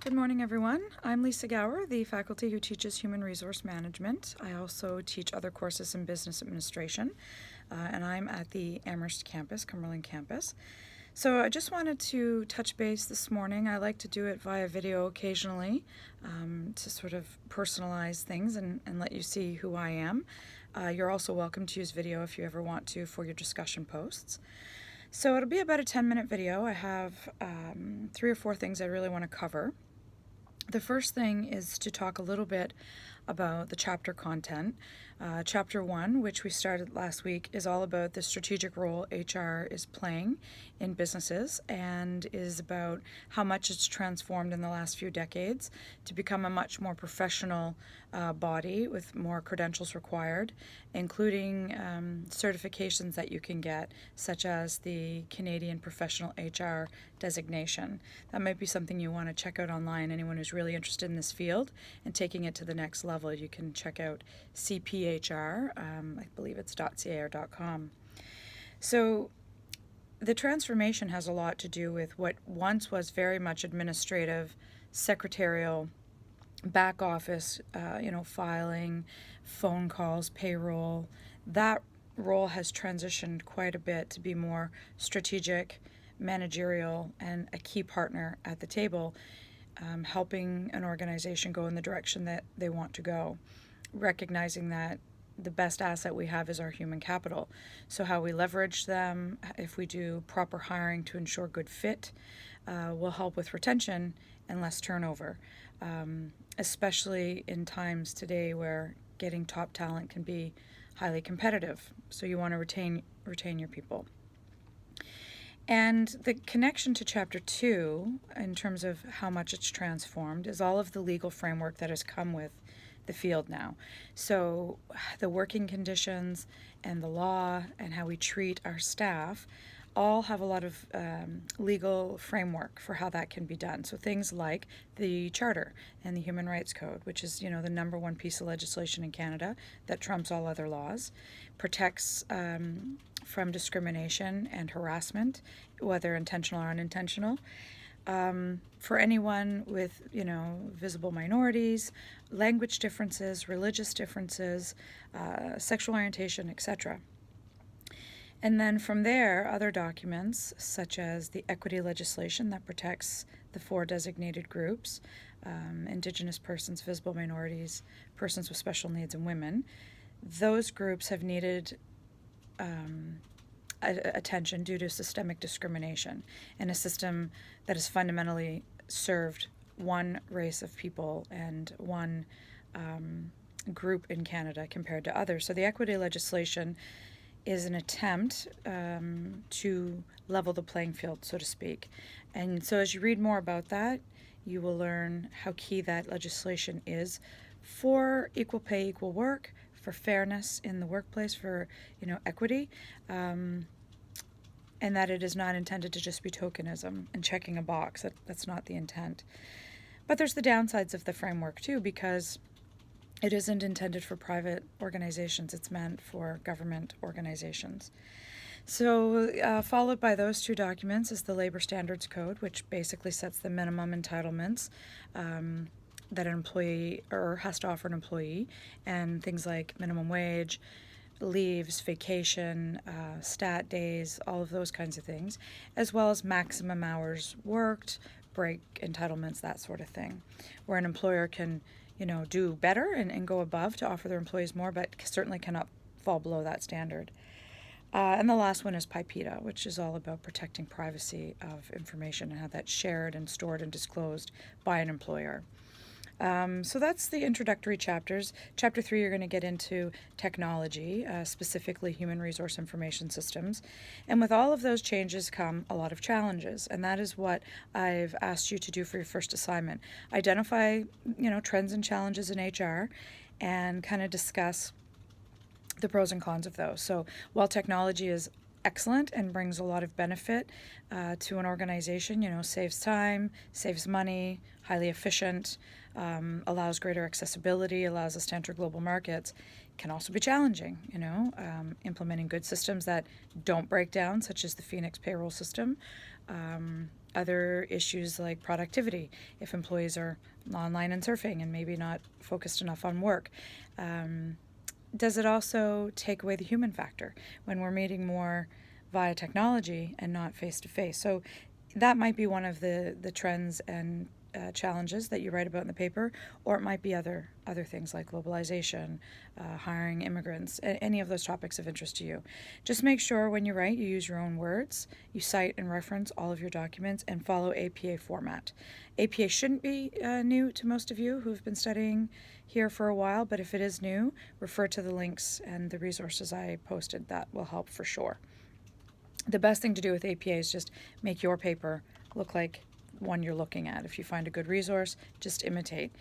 Good morning, everyone. I'm Lisa Gower, the faculty who teaches Human Resource Management. I also teach other courses in Business Administration, and I'm at the Amherst campus, Cumberland campus. So I just wanted to touch base this morning. I like to do it via video occasionally to sort of personalize things and let you see who I am. You're also welcome to use video if you ever want to for your discussion posts. So it'll be about a 10-minute video. I have 3 or 4 things I really want to cover. The first thing is to talk a little bit about the chapter content. Chapter 1, which we started last week, is all about the strategic role HR is playing in businesses and is about how much it's transformed in the last few decades to become a much more professional body with more credentials required, including certifications that you can get, such as the Canadian Professional HR designation. That might be something you want to check out online. Anyone who's really interested in this field and taking it to the next level, you can check out CPHR. I believe it's .ca or .com. So the transformation has a lot to do with what once was very much administrative, secretarial, back office, filing, phone calls, payroll. That role has transitioned quite a bit to be more strategic, managerial, and a key partner at the table, helping an organization go in the direction that they want to go, recognizing that the best asset we have is our human capital. So how we leverage them, if we do proper hiring to ensure good fit, will help with retention and less turnover, especially in times today where getting top talent can be highly competitive. So you want to retain your people. And the connection to Chapter 2, in terms of how much it's transformed, is all of the legal framework that has come with the field now. So the working conditions and the law and how we treat our staff all have a lot of legal framework for how that can be done. So things like the Charter and the Human Rights Code, which is, the number one piece of legislation in Canada that trumps all other laws, protects from discrimination and harassment, whether intentional or unintentional. For anyone with, visible minorities, language differences, religious differences, sexual orientation, etc. And then from there, other documents, such as the equity legislation that protects the 4 designated groups, Indigenous persons, visible minorities, persons with special needs, and women. Those groups have needed attention due to systemic discrimination in a system that has fundamentally served one race of people and one group in Canada compared to others. So the equity legislation is an attempt to level the playing field, so to speak. And so as you read more about that, you will learn how key that legislation is for equal pay, equal work, for fairness in the workplace, for equity, and that it is not intended to just be tokenism and checking a box. That's not the intent. But there's the downsides of the framework too, because it isn't intended for private organizations. It's meant for government organizations. So followed by those 2 documents is the Labor Standards Code, which basically sets the minimum entitlements that an employee has to offer an employee, and things like minimum wage, leaves, vacation, stat days, all of those kinds of things, as well as maximum hours worked, break entitlements, that sort of thing, where an employer can do better and go above to offer their employees more, but certainly cannot fall below that standard. And the last one is PIPEDA, which is all about protecting privacy of information and how that's shared and stored and disclosed by an employer. So that's the introductory chapters. Chapter 3, you're going to get into technology, specifically human resource information systems. And with all of those changes come a lot of challenges. And that is what I've asked you to do for your first assignment. Identify, trends and challenges in HR and kind of discuss the pros and cons of those. So while technology is excellent and brings a lot of benefit to an organization, saves time, saves money, highly efficient, allows greater accessibility, allows us to enter global markets, can also be challenging, implementing good systems that don't break down, such as the Phoenix payroll system, Other issues like productivity, if employees are online and surfing and maybe not focused enough on work. Does it also take away the human factor when we're meeting more via technology and not face to face? So that might be one of the trends and challenges that you write about in the paper, or it might be other things like globalization, hiring immigrants, any of those topics of interest to you. Just make sure when you write you use your own words, you cite and reference all of your documents, and follow APA format. APA shouldn't be new to most of you who've been studying here for a while, but if it is new, refer to the links and the resources I posted. That will help for sure. The best thing to do with APA is just make your paper look like one you're looking at. If you find a good resource, just imitate.